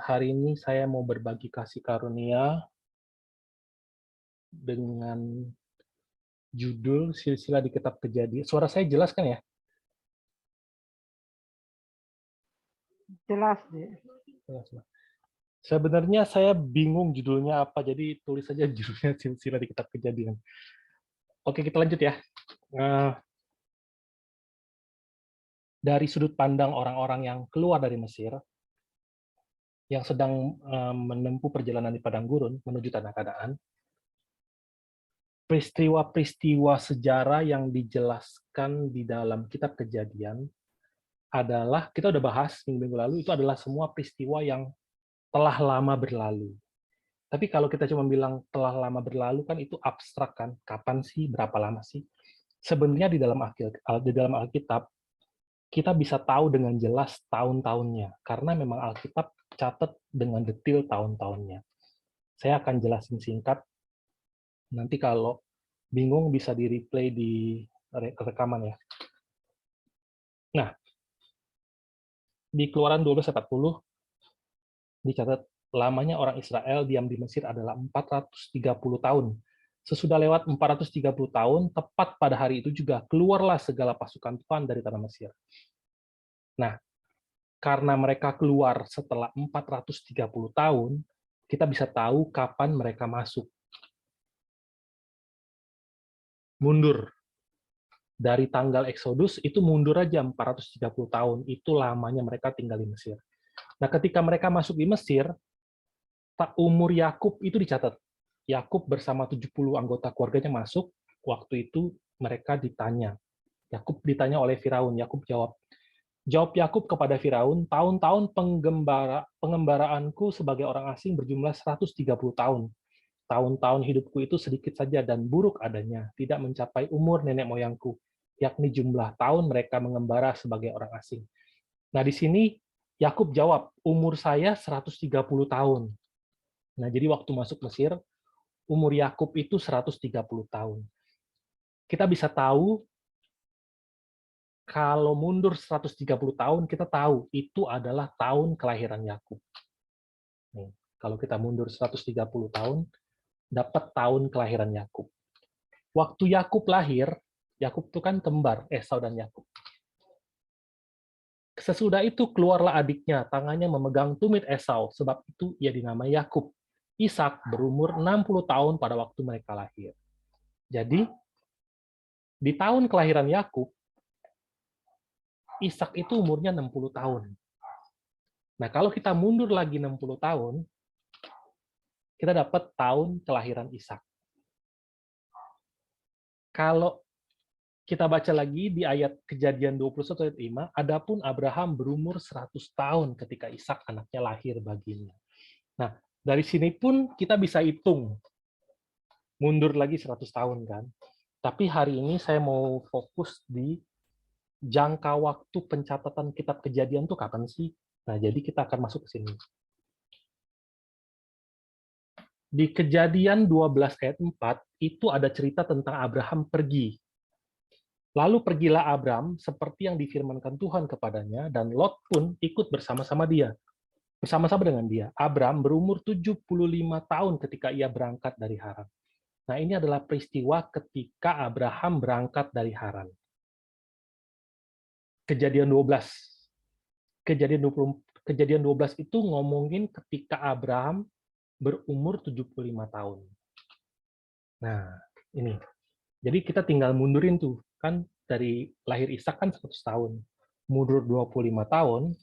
Hari ini saya mau berbagi kasih karunia dengan judul Silsilah di Kitab Kejadian. Suara saya jelas kan ya? Jelas deh. Jelas, Pak. Sebenarnya saya bingung judulnya apa, jadi tulis saja judulnya Silsilah di Kitab Kejadian. Oke, kita lanjut ya. Dari sudut pandang orang-orang yang keluar dari Mesir, yang sedang menempuh perjalanan di padang gurun menuju tanah Kanaan, peristiwa-peristiwa sejarah yang dijelaskan di dalam Kitab Kejadian adalah, kita udah bahas minggu-minggu lalu, itu adalah semua peristiwa yang telah lama berlalu. Tapi kalau kita cuma bilang telah lama berlalu, kan itu abstrak kan? Kapan sih? Berapa lama sih? Sebenarnya di dalam Alkitab, kita bisa tahu dengan jelas tahun-tahunnya, karena memang Alkitab catat dengan detail tahun-tahunnya. Saya akan jelasin singkat, nanti kalau bingung bisa di-replay di rekaman ya. Nah, di Keluaran 12:40 dicatat lamanya orang Israel diam di Mesir adalah 430 tahun. Sesudah lewat 430 tahun, tepat pada hari itu juga keluarlah segala pasukan Tuhan dari tanah Mesir. Nah, karena mereka keluar setelah 430 tahun, kita bisa tahu kapan mereka masuk. Mundur. Dari tanggal Exodus, itu mundur aja 430 tahun. Itu lamanya mereka tinggal di Mesir. Nah, ketika mereka masuk di Mesir, umur Yakub itu dicatat. Yakub bersama 70 anggota keluarganya masuk, waktu itu mereka ditanya. Yakub ditanya oleh Firaun, Yakub jawab. Jawab Yakub kepada Firaun, tahun-tahun pengembaraanku sebagai orang asing berjumlah 130 tahun. Tahun-tahun hidupku itu sedikit saja dan buruk adanya, tidak mencapai umur nenek moyangku, yakni jumlah tahun mereka mengembara sebagai orang asing. Nah, di sini Yakub jawab, umur saya 130 tahun. Nah, jadi waktu masuk Mesir, umur Yakub itu 130 tahun. Kita bisa tahu, kalau mundur 130 tahun, kita tahu itu adalah tahun kelahiran Yakub. Kalau kita mundur 130 tahun, dapat tahun kelahiran Yakub. Waktu Yakub lahir, Yakub itu kan kembar, Esau dan Yakub. Sesudah itu keluarlah adiknya, tangannya memegang tumit Esau, sebab itu ia dinamai Yakub. Ishak berumur 60 tahun pada waktu mereka lahir. Jadi, di tahun kelahiran Yakub, Ishak itu umurnya 60 tahun. Nah, kalau kita mundur lagi 60 tahun, kita dapat tahun kelahiran Ishak. Kalau kita baca lagi di ayat Kejadian 21 ayat 5, adapun Abraham berumur 100 tahun ketika Ishak anaknya lahir baginya. Nah, dari sini pun kita bisa hitung mundur lagi 100 tahun kan. Tapi hari ini saya mau fokus di jangka waktu pencatatan kitab Kejadian tuh kapan sih? Nah, jadi kita akan masuk ke sini. Di Kejadian 12 ayat 4, itu ada cerita tentang Abraham pergi. Lalu pergilah Abram seperti yang difirmankan Tuhan kepadanya, dan Lot pun ikut bersama-sama dia. Bersama-sama dengan dia. Abram berumur 75 tahun ketika ia berangkat dari Haran. Nah, ini adalah peristiwa ketika Abraham berangkat dari Haran. Kejadian 12. Kejadian 12 itu ngomongin ketika Abraham berumur 75 tahun. Nah, ini. Jadi kita tinggal mundurin tuh. Kan dari lahir Ishak kan 100 tahun. Mundur 25 tahun,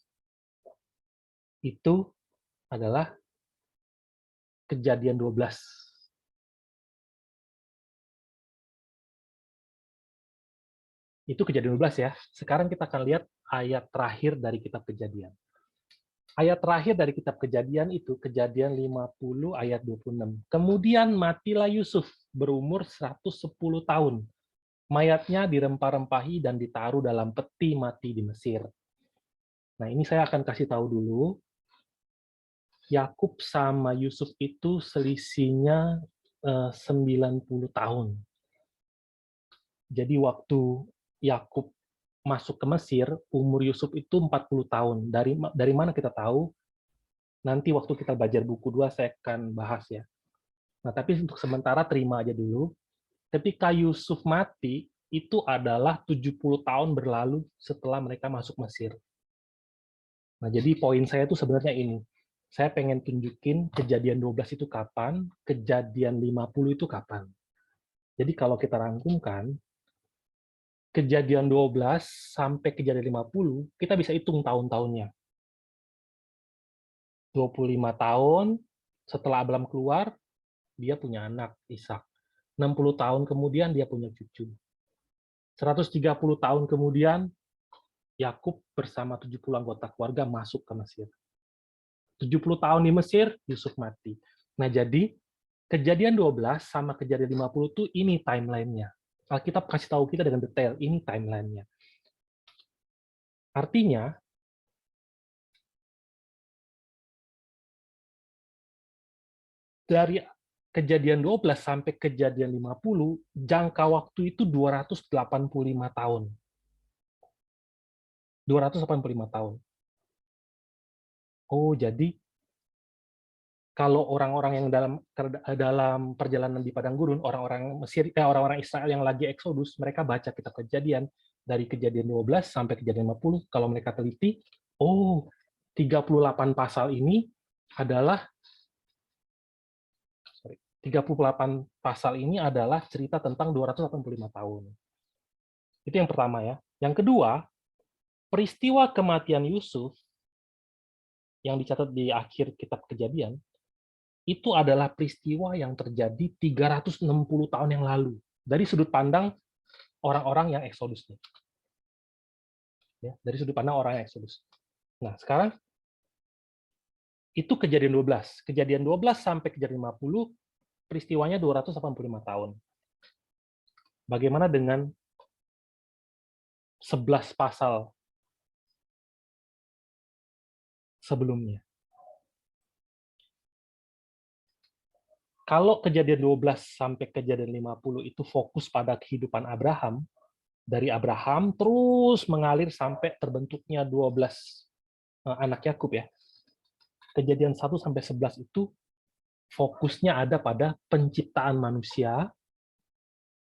itu adalah Kejadian 12. Itu Kejadian 12 ya. Sekarang kita akan lihat ayat terakhir dari kitab Kejadian. Ayat terakhir dari kitab Kejadian itu Kejadian 50 ayat 26. Kemudian matilah Yusuf berumur 110 tahun. Mayatnya dirempah-rempahi dan ditaruh dalam peti mati di Mesir. Nah, ini saya akan kasih tahu dulu. Yakub sama Yusuf itu selisihnya 90 tahun. Jadi waktu Yakub masuk ke Mesir, umur Yusuf itu 40 tahun. Dari mana kita tahu? Nanti waktu kita belajar buku 2 saya akan bahas ya. Nah, tapi untuk sementara terima aja dulu. Ketika Yusuf mati, itu adalah 70 tahun berlalu setelah mereka masuk Mesir. Nah, jadi poin saya itu sebenarnya ini. Saya pengen tunjukin kejadian 12 itu kapan, kejadian 50 itu kapan. Jadi kalau kita rangkumkan, kejadian 12 sampai kejadian 50, kita bisa hitung tahun-tahunnya. 25 tahun setelah Abraham keluar, dia punya anak, Ishak. 60 tahun kemudian dia punya cucu. 130 tahun kemudian, Yakub bersama 70 anggota keluarga masuk ke Mesir. 70 tahun di Mesir, Yusuf mati. Nah, jadi kejadian 12 sama kejadian 50 itu ini timeline-nya. Alkitab kasih tahu kita dengan detail, ini timeline-nya. Artinya, dari kejadian 12 sampai kejadian 50, jangka waktu itu 285 tahun. 285 tahun. Oh, jadi kalau orang-orang yang dalam perjalanan di padang gurun, orang-orang Mesir, orang-orang Israel yang lagi eksodus, mereka baca kitab Kejadian dari Kejadian 12 sampai Kejadian 50. Kalau mereka teliti, oh, 38 pasal ini adalah 38 pasal ini adalah cerita tentang 285 tahun. Itu yang pertama ya. Yang kedua, peristiwa kematian Yusuf yang dicatat di akhir kitab Kejadian itu adalah peristiwa yang terjadi 360 tahun yang lalu dari sudut pandang orang-orang yang eksodus. Ya, dari sudut pandang orang yang eksodus. Nah, sekarang itu kejadian 12. Kejadian 12 sampai kejadian 50, peristiwanya 285 tahun. Bagaimana dengan 11 pasal sebelumnya? Kalau kejadian 12 sampai kejadian 50 itu fokus pada kehidupan Abraham, dari Abraham terus mengalir sampai terbentuknya 12 anak Yakub ya. Kejadian 1 sampai 11 itu fokusnya ada pada penciptaan manusia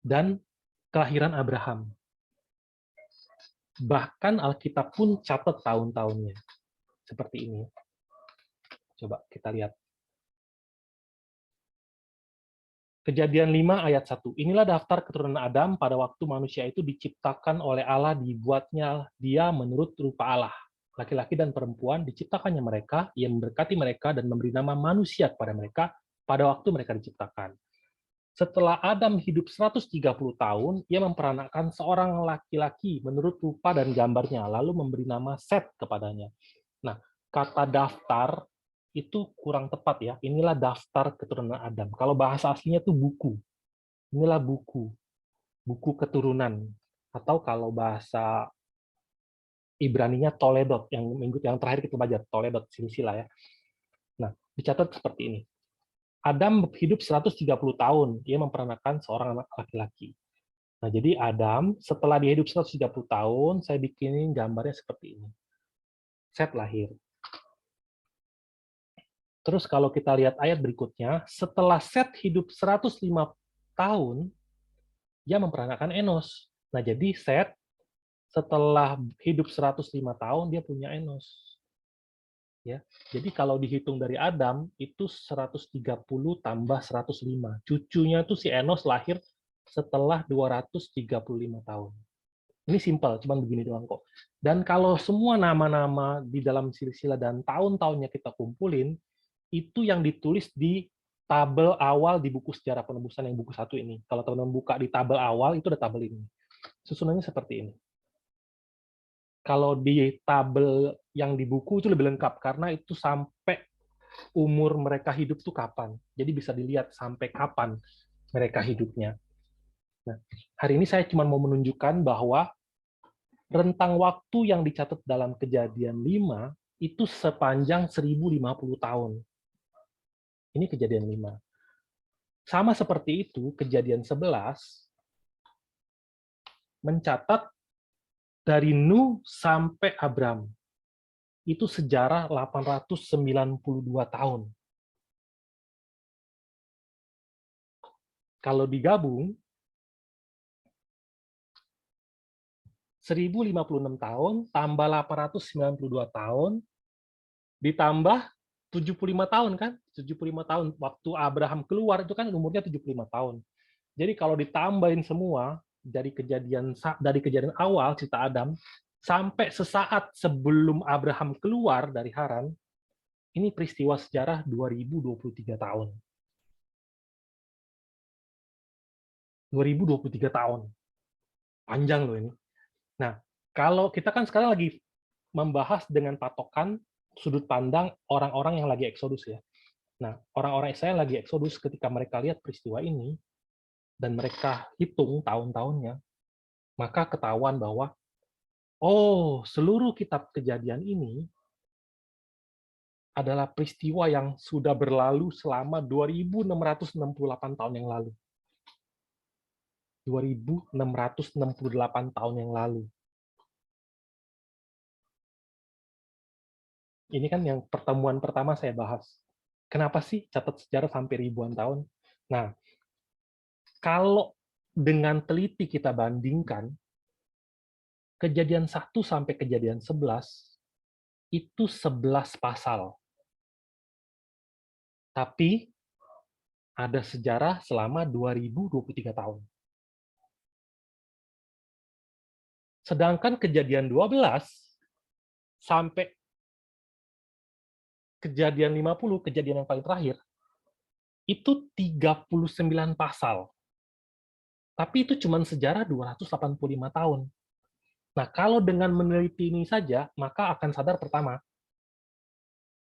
dan kelahiran Abraham. Bahkan Alkitab pun catat tahun-tahunnya. Seperti ini. Coba kita lihat. Kejadian 5 ayat 1. Inilah daftar keturunan Adam pada waktu manusia itu diciptakan oleh Allah, dibuatnya dia menurut rupa Allah. Laki-laki dan perempuan diciptakannya mereka, ia memberkati mereka dan memberi nama manusia kepada mereka pada waktu mereka diciptakan. Setelah Adam hidup 130 tahun, ia memperanakkan seorang laki-laki menurut rupa dan gambarnya, lalu memberi nama Set kepadanya. Nah, kata daftar itu kurang tepat ya. Inilah daftar keturunan Adam. Kalau bahasa aslinya itu buku. Inilah buku. Buku keturunan. Atau kalau bahasa Ibraninya Toledot, yang terakhir kita belajar, Toledot, silsilah ya. Nah, dicatat seperti ini. Adam hidup 130 tahun, ia memperanakkan seorang anak laki-laki. Nah, jadi Adam, setelah dia hidup 130 tahun, saya bikinin gambarnya seperti ini. Set lahir. Terus kalau kita lihat ayat berikutnya, setelah Set hidup 105 tahun, dia memperanakkan Enos. Nah, jadi Set setelah hidup 105 tahun, dia punya Enos. Ya, jadi kalau dihitung dari Adam, itu 130 tambah 105. Cucunya tuh si Enos lahir setelah 235 tahun. Ini simpel, cuman begini doang kok. Dan kalau semua nama-nama di dalam silsilah dan tahun-tahunnya kita kumpulin, itu yang ditulis di tabel awal di buku sejarah penebusan yang buku 1 ini. Kalau teman-teman buka di tabel awal, itu ada tabel ini. Susunannya seperti ini. Kalau di tabel yang di buku itu lebih lengkap, karena itu sampai umur mereka hidup tuh kapan. Jadi bisa dilihat sampai kapan mereka hidupnya. Nah, hari ini saya cuma mau menunjukkan bahwa rentang waktu yang dicatat dalam Kejadian 5 itu sepanjang 1050 tahun. Ini Kejadian 5. Sama seperti itu, Kejadian 11 mencatat dari Nuh sampai Abram. itu sejarah 892 tahun. Kalau digabung, 1056 tahun, tambah 892 tahun, ditambah 75 tahun kan? 75 tahun. Waktu Abraham keluar itu kan umurnya 75 tahun. Jadi kalau ditambahin semua, dari kejadian awal cerita Adam, sampai sesaat sebelum Abraham keluar dari Haran, ini peristiwa sejarah 2023 tahun. 2023 tahun. Panjang loh ini. Nah, kalau kita kan sekarang lagi membahas dengan patokan sudut pandang orang-orang yang lagi eksodus ya. Nah, orang-orang Israel lagi eksodus ketika mereka lihat peristiwa ini, dan mereka hitung tahun-tahunnya, maka ketahuan bahwa, oh, seluruh kitab Kejadian ini adalah peristiwa yang sudah berlalu selama 2668 tahun yang lalu. 2668 tahun yang lalu. Ini kan yang pertemuan pertama saya bahas. Kenapa sih catat sejarah sampai ribuan tahun? Nah, kalau dengan teliti kita bandingkan, Kejadian 1 sampai Kejadian 11, itu 11 pasal. Tapi ada sejarah selama 2023 tahun. Sedangkan Kejadian 12 sampai Kejadian 50, kejadian yang paling terakhir, itu 39 pasal. Tapi itu cuma sejarah 285 tahun. Nah, kalau dengan meneliti ini saja, maka akan sadar pertama,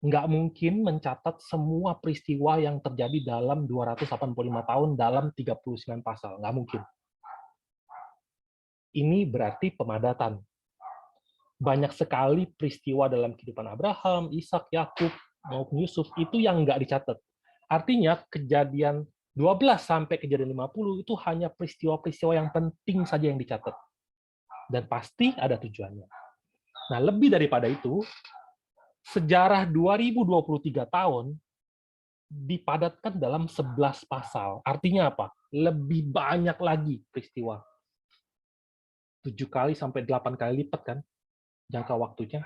nggak mungkin mencatat semua peristiwa yang terjadi dalam 285 tahun dalam 39 pasal. Nggak mungkin. Ini berarti pemadatan. Banyak sekali peristiwa dalam kehidupan Abraham, Ishak, Yakub, maupun Yusuf itu yang nggak dicatat. Artinya kejadian 12 sampai kejadian 50 itu hanya peristiwa-peristiwa yang penting saja yang dicatat. Dan pasti ada tujuannya. Nah, lebih daripada itu, sejarah 2023 tahun dipadatkan dalam 11 pasal. Artinya apa? Lebih banyak lagi peristiwa. 7 kali sampai 8 kali lipat kan jangka waktunya.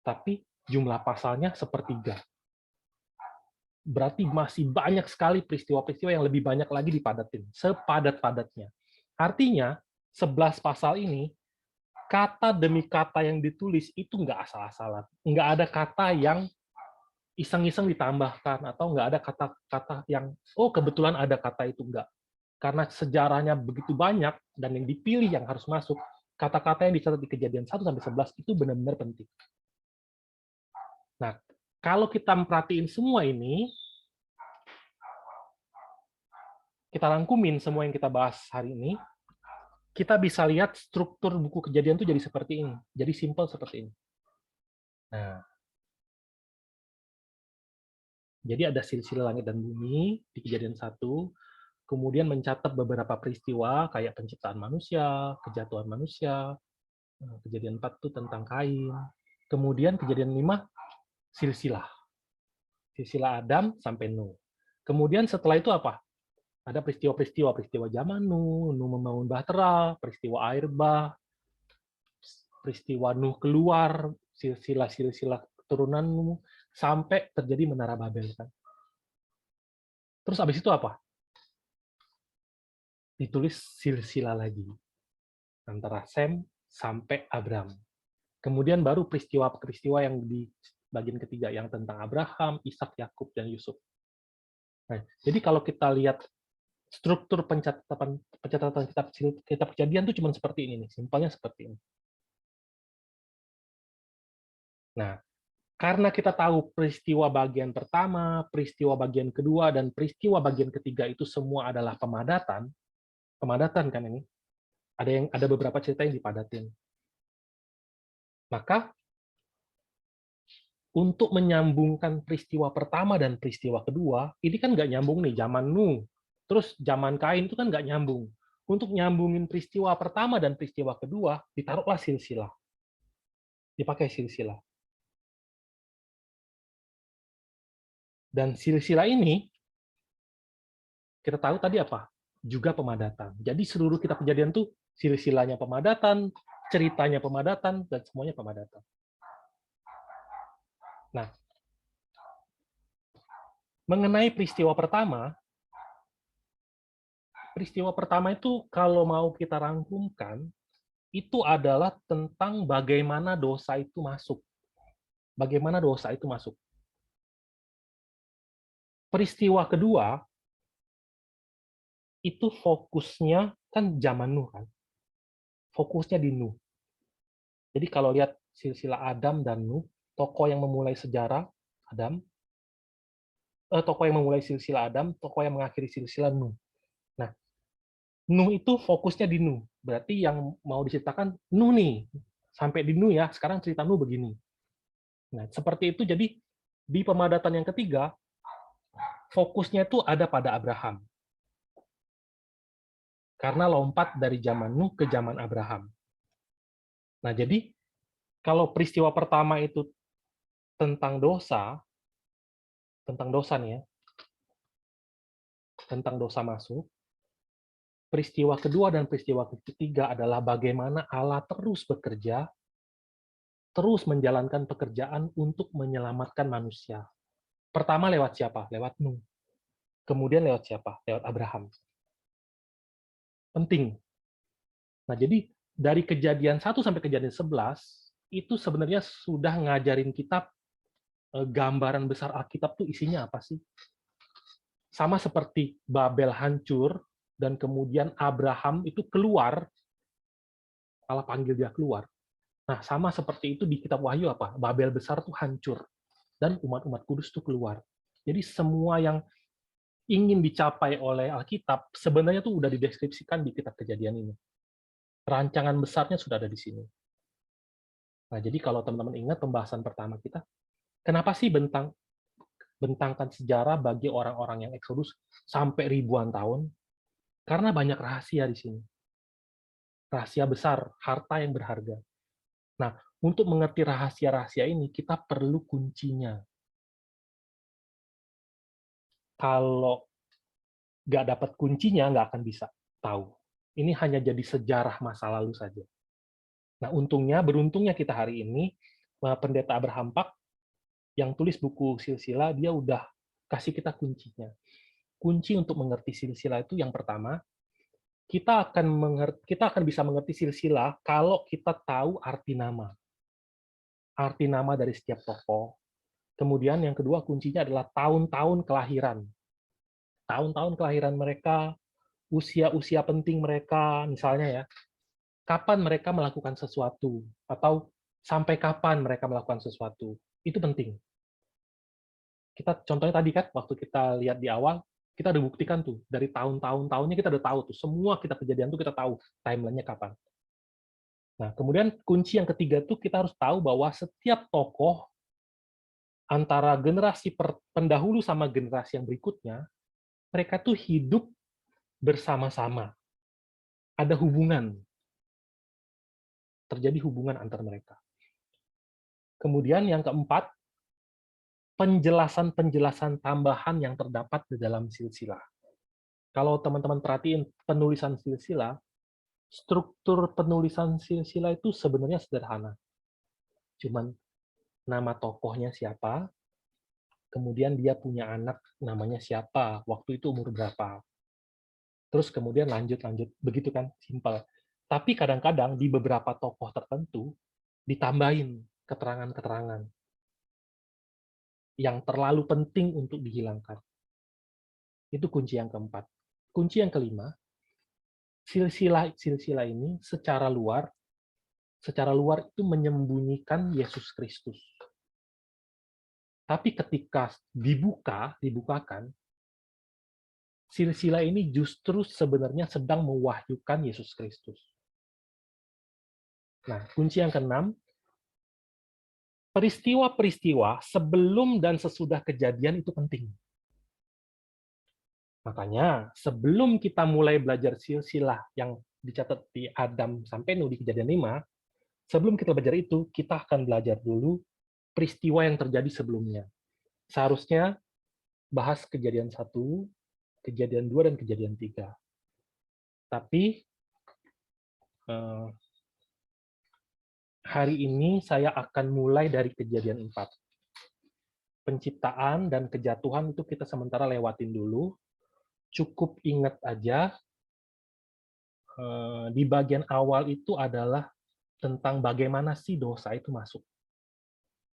Tapi jumlah pasalnya sepertiga. Berarti masih banyak sekali peristiwa-peristiwa yang lebih banyak lagi dipadatin. Sepadat-padatnya. Artinya, 11 pasal ini, kata demi kata yang ditulis itu nggak asal-asalan. Nggak ada kata yang iseng-iseng ditambahkan, atau nggak ada kata-kata yang, oh kebetulan ada kata itu, nggak. Karena sejarahnya begitu banyak, dan yang dipilih yang harus masuk, kata-kata yang dicatat di Kejadian 1-11 itu benar-benar penting. Nah, kalau kita memperhatiin semua ini, kita rangkumin semua yang kita bahas hari ini, kita bisa lihat struktur buku Kejadian itu jadi seperti ini. Jadi simpel seperti ini. Nah, jadi ada silsilah langit dan bumi di Kejadian 1, kemudian mencatat beberapa peristiwa kayak penciptaan manusia, kejatuhan manusia, Kejadian 4 itu tentang Kain, kemudian Kejadian 5, silsilah. Silsilah Adam sampai Nuh. Kemudian setelah itu apa? Ada peristiwa zaman Nuh membangun bahtera, peristiwa air bah, peristiwa Nuh keluar, silsilah keturunan Nuh, sampai terjadi Menara Babel. Kan? Terus habis itu apa? Ditulis silsilah lagi. Antara Sem sampai Abraham. Kemudian baru peristiwa-peristiwa yang di bagian ketiga, yang tentang Abraham, Ishak, Yakub, dan Yusuf. Nah, jadi kalau kita lihat struktur pencatatan kitab Kejadian itu cuma seperti ini nih, simpelnya seperti ini. Nah, karena kita tahu peristiwa bagian pertama, peristiwa bagian kedua, dan peristiwa bagian ketiga itu semua adalah pemadatan kan ini. Ada beberapa cerita yang dipadatin. Maka untuk menyambungkan peristiwa pertama dan peristiwa kedua, ini kan nggak nyambung nih, zaman Nuh, terus zaman Kain itu kan nggak nyambung. Untuk nyambungin peristiwa pertama dan peristiwa kedua, ditaruhlah silsilah. Dipakai silsilah. Dan silsilah ini, kita tahu tadi apa? Juga pemadatan. Jadi seluruh kitab Kejadian tuh silsilahnya pemadatan, ceritanya pemadatan, dan semuanya pemadatan. Nah, mengenai peristiwa pertama itu kalau mau kita rangkumkan, itu adalah tentang bagaimana dosa itu masuk. Bagaimana dosa itu masuk. Peristiwa kedua, itu fokusnya kan zaman Nuh kan. Fokusnya di Nuh. Jadi kalau lihat silsilah Adam dan Nuh, tokoh yang memulai sejarah Adam, tokoh yang memulai silsilah Adam, tokoh yang mengakhiri silsilah Nuh. Nah, Nuh itu fokusnya di Nuh. Berarti yang mau diceritakan Nuh nih. Sampai di Nuh ya, sekarang cerita Nuh begini. Nah, seperti itu jadi di pemadatan yang ketiga, fokusnya itu ada pada Abraham. Karena lompat dari zaman Nuh ke zaman Abraham. Nah, jadi kalau peristiwa pertama itu tentang dosa nih ya, tentang dosa masuk, peristiwa kedua dan peristiwa ketiga adalah bagaimana Allah terus bekerja, terus menjalankan pekerjaan untuk menyelamatkan manusia. Pertama lewat siapa? Lewat Nuh. Kemudian lewat siapa? Lewat Abraham. Penting. Nah, jadi dari kejadian 1 sampai kejadian 11, itu sebenarnya sudah ngajarin kita gambaran besar Alkitab tuh isinya apa sih? Sama seperti Babel hancur, dan kemudian Abraham itu keluar, Allah panggil dia keluar. Nah, sama seperti itu di kitab Wahyu apa? Babel besar tuh hancur, dan umat-umat kudus tuh keluar. Jadi semua yang ingin dicapai oleh Alkitab sebenarnya tuh udah dideskripsikan di kitab Kejadian ini. Rancangan besarnya sudah ada di sini. Nah, jadi kalau teman-teman ingat pembahasan pertama kita, kenapa sih bentangkan sejarah bagi orang-orang yang Eksodus sampai ribuan tahun? Karena banyak rahasia di sini. Rahasia besar, harta yang berharga. Nah, untuk mengerti rahasia-rahasia ini, kita perlu kuncinya. Kalau nggak dapat kuncinya, nggak akan bisa tahu. Ini hanya jadi sejarah masa lalu saja. Nah, beruntungnya kita hari ini, Pendeta Abraham Pak, yang tulis buku silsilah, dia udah kasih kita kuncinya. Kunci untuk mengerti silsilah itu yang pertama, kita akan bisa mengerti silsilah kalau kita tahu arti nama. Arti nama dari setiap tokoh. Kemudian yang kedua kuncinya adalah tahun-tahun kelahiran. Tahun-tahun kelahiran mereka, usia-usia penting mereka, misalnya ya, kapan mereka melakukan sesuatu, atau sampai kapan mereka melakukan sesuatu. Itu penting. Kita contohnya tadi kan, waktu kita lihat di awal, kita udah buktikan tuh, dari tahun-tahunnya kita udah tahu tuh, semua kita kejadian tuh kita tahu timelinenya kapan. Nah, kemudian kunci yang ketiga tuh kita harus tahu bahwa setiap tokoh antara generasi pendahulu sama generasi yang berikutnya, mereka tuh hidup bersama-sama. Ada hubungan. Terjadi hubungan antar mereka. Kemudian yang keempat, penjelasan-penjelasan tambahan yang terdapat di dalam silsilah. Kalau teman-teman perhatiin penulisan silsilah, struktur penulisan silsilah itu sebenarnya sederhana. Cuman nama tokohnya siapa, kemudian dia punya anak namanya siapa, waktu itu umur berapa. Terus kemudian lanjut, begitu kan, simpel. Tapi kadang-kadang di beberapa tokoh tertentu ditambahin keterangan-keterangan yang terlalu penting untuk dihilangkan. Itu kunci yang keempat. Kunci yang kelima, silsilah ini secara luar itu menyembunyikan Yesus Kristus. Tapi ketika dibukakan, silsilah ini justru sebenarnya sedang mewahyukan Yesus Kristus. Nah, kunci yang keenam, peristiwa-peristiwa sebelum dan sesudah kejadian itu penting. Makanya, sebelum kita mulai belajar silsilah yang dicatat di Adam sampai Nuh di Kejadian 5, sebelum kita belajar itu, kita akan belajar dulu peristiwa yang terjadi sebelumnya. Seharusnya bahas kejadian 1, kejadian 2, dan kejadian 3. Tapi hari ini saya akan mulai dari kejadian 4. Penciptaan dan kejatuhan itu kita sementara lewatin dulu. Cukup ingat aja, di bagian awal itu adalah tentang bagaimana sih dosa itu masuk.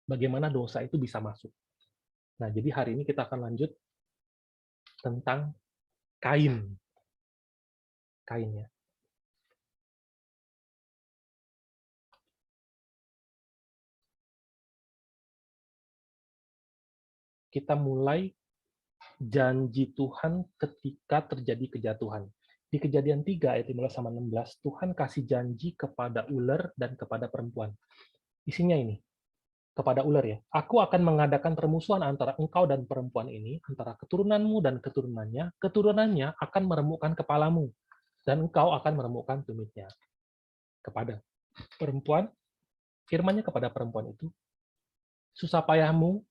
Bagaimana dosa itu bisa masuk. Nah, jadi hari ini kita akan lanjut tentang Kain. Kain ya. Kita mulai janji Tuhan ketika terjadi kejatuhan. Di kejadian 3 ayat 15-16, Tuhan kasih janji kepada ular dan kepada perempuan. Isinya ini, kepada ular ya, aku akan mengadakan permusuhan antara engkau dan perempuan ini, antara keturunanmu dan keturunannya akan meremukkan kepalamu, dan engkau akan meremukkan tumitnya. Kepada perempuan, firman-Nya kepada perempuan itu, susah payahmu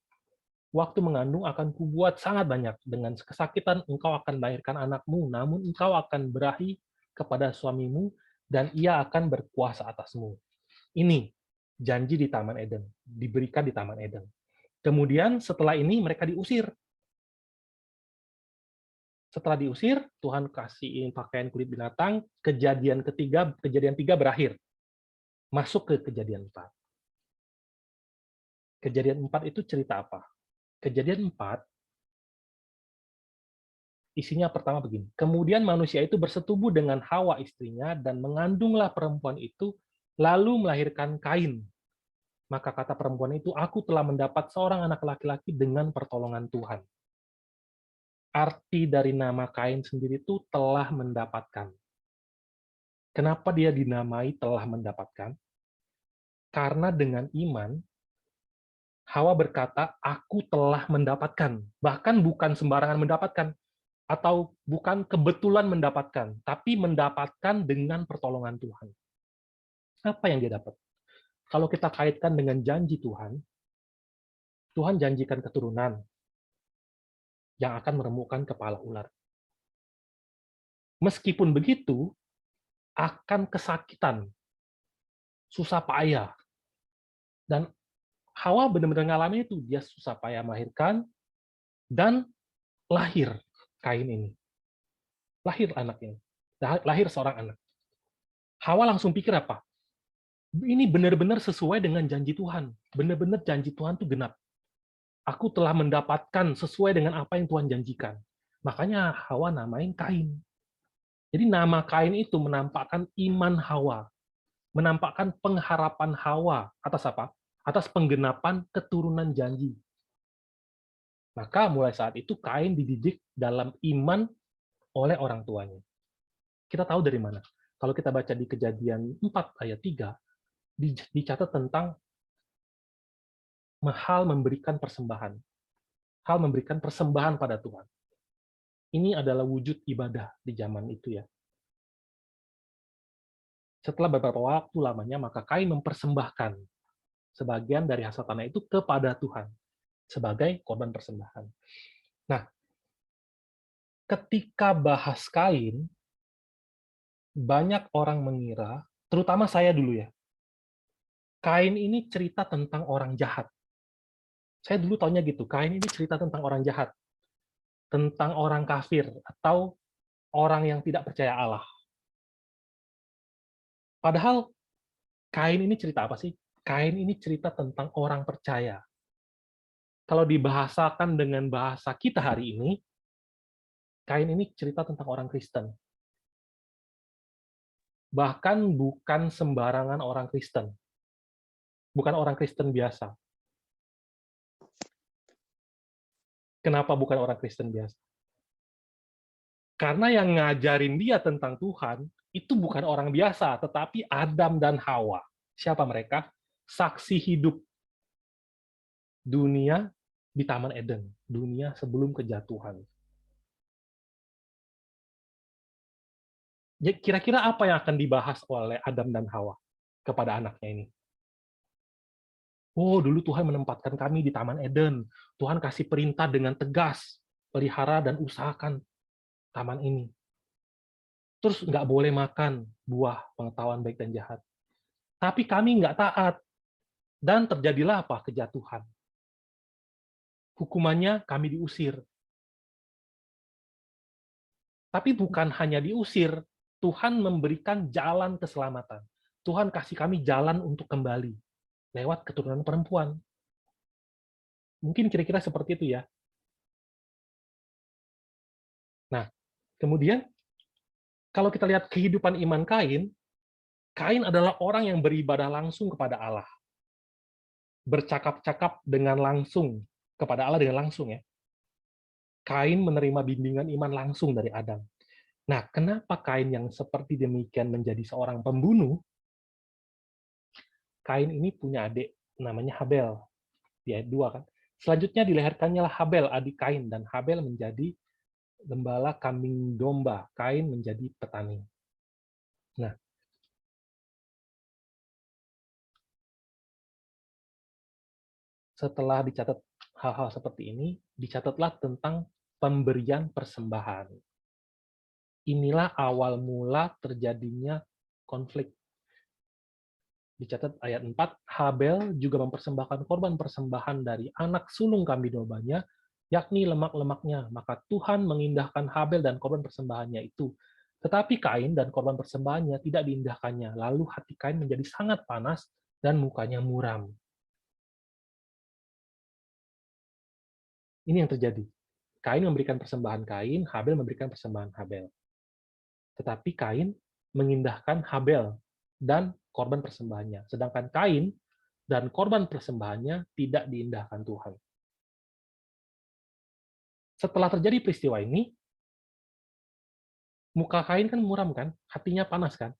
waktu mengandung akan kubuat sangat banyak. Dengan kesakitan engkau akan melahirkan anakmu, namun engkau akan berahi kepada suamimu, dan ia akan berkuasa atasmu. Ini janji di Taman Eden, diberikan di Taman Eden. Kemudian setelah ini mereka diusir. Setelah diusir, Tuhan kasihin pakaian kulit binatang, kejadian 3 berakhir. Masuk ke kejadian 4. Kejadian 4 itu cerita apa? Kejadian 4 isinya pertama begini. Kemudian manusia itu bersetubuh dengan Hawa istrinya dan mengandunglah perempuan itu, lalu melahirkan Kain. Maka kata perempuan itu, aku telah mendapat seorang anak laki-laki dengan pertolongan Tuhan. Arti dari nama Kain sendiri itu telah mendapatkan. Kenapa dia dinamai telah mendapatkan? Karena dengan iman, Hawa berkata, aku telah mendapatkan. Bahkan bukan sembarangan mendapatkan, atau bukan kebetulan mendapatkan, tapi mendapatkan dengan pertolongan Tuhan. Apa yang dia dapat? Kalau kita kaitkan dengan janji Tuhan, Tuhan janjikan keturunan yang akan meremukkan kepala ular. Meskipun begitu, akan kesakitan, susah payah. Dan Hawa benar-benar ngalamin itu. Dia susah payah melahirkan, dan lahir Kain ini. Lahir anak ini. Lahir seorang anak. Hawa langsung pikir apa? Ini benar-benar sesuai dengan janji Tuhan. Benar-benar janji Tuhan itu genap. Aku telah mendapatkan sesuai dengan apa yang Tuhan janjikan. Makanya Hawa namain Kain. Jadi nama Kain itu menampakkan iman Hawa. Menampakkan pengharapan Hawa. Atas apa? Atas penggenapan keturunan janji. Maka mulai saat itu Kain dididik dalam iman oleh orang tuanya. Kita tahu dari mana? Kalau kita baca di Kejadian 4 ayat 3, dicatat tentang hal memberikan persembahan. Hal memberikan persembahan pada Tuhan. Ini adalah wujud ibadah di zaman itu ya. Setelah beberapa waktu lamanya, maka Kain mempersembahkan sebagian dari hasil tanah itu kepada Tuhan sebagai korban persembahan. Nah, ketika bahas Kain, banyak orang mengira, terutama saya dulu ya, Kain ini cerita tentang orang jahat. Saya dulu taunya gitu, Kain ini cerita tentang orang jahat, tentang orang kafir, atau orang yang tidak percaya Allah. Padahal Kain ini cerita apa sih? Kain ini cerita tentang orang percaya. Kalau dibahasakan dengan bahasa kita hari ini, Kain ini cerita tentang orang Kristen. Bahkan bukan sembarangan orang Kristen. Bukan orang Kristen biasa. Kenapa bukan orang Kristen biasa? Karena yang ngajarin dia tentang Tuhan, itu bukan orang biasa, tetapi Adam dan Hawa. Siapa mereka? Saksi hidup dunia di Taman Eden. Dunia sebelum kejatuhan. Kira-kira apa yang akan dibahas oleh Adam dan Hawa kepada anaknya ini? Oh, dulu Tuhan menempatkan kami di Taman Eden. Tuhan kasih perintah dengan tegas. pelihara dan usahakan taman ini. Terus nggak boleh makan buah pengetahuan baik dan jahat. Tapi kami nggak taat, dan terjadilah apa? Kejatuhan. Hukumannya kami diusir. Tapi bukan hanya diusir, Tuhan memberikan jalan keselamatan. Tuhan kasih kami jalan untuk kembali lewat keturunan perempuan. Mungkin kira-kira seperti itu ya. Nah, kemudian kalau kita lihat kehidupan iman Kain, Kain adalah orang yang beribadah langsung kepada Allah. Bercakap-cakap dengan langsung kepada Allah dengan langsung ya. Kain menerima bimbingan iman langsung dari Adam. Nah, kenapa Kain yang seperti demikian menjadi seorang pembunuh? Kain ini punya adik namanya Habel. Di ayat 2 kan. Selanjutnya dilahirkannya Habel, adik Kain, dan Habel menjadi gembala kambing domba, Kain menjadi petani. Nah, setelah dicatat hal-hal seperti ini, dicatatlah tentang pemberian persembahan. Inilah awal mula terjadinya konflik. Dicatat ayat 4, Habel juga mempersembahkan korban persembahan dari anak sulung kambing dombanya, yakni lemak-lemaknya. Maka Tuhan mengindahkan Habel dan korban persembahannya itu. Tetapi Kain dan korban persembahannya tidak diindahkannya. Lalu hati Kain menjadi sangat panas dan mukanya muram. Ini yang terjadi. Kain memberikan persembahan Kain, Habel memberikan persembahan Habel. Tetapi Kain mengindahkan Habel dan korban persembahannya. Sedangkan Kain dan korban persembahannya tidak diindahkan Tuhan. Setelah terjadi peristiwa ini, muka Kain kan muram kan, hatinya panas kan.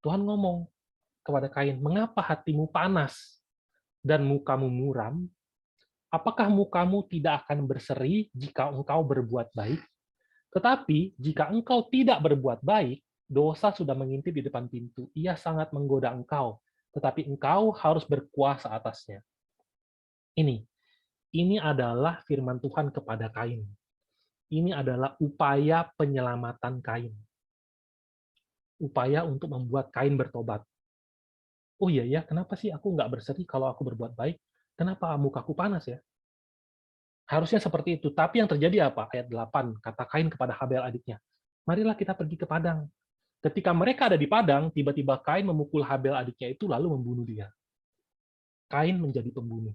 Tuhan ngomong kepada Kain, mengapa hatimu panas dan mukamu muram? Apakah mukamu tidak akan berseri jika engkau berbuat baik? Tetapi jika engkau tidak berbuat baik, dosa sudah mengintip di depan pintu. Ia sangat menggoda engkau, tetapi engkau harus berkuasa atasnya. Ini adalah firman Tuhan kepada Kain. Ini adalah upaya penyelamatan Kain. Upaya untuk membuat Kain bertobat. Oh iya ya, kenapa sih aku nggak berseri kalau aku berbuat baik? Kenapa mukaku panas ya? Harusnya seperti itu. Tapi yang terjadi apa? Ayat 8, kata Kain kepada Habel adiknya. Marilah kita pergi ke padang. Ketika mereka ada di padang, tiba-tiba Kain memukul Habel adiknya itu lalu membunuh dia. Kain menjadi pembunuh.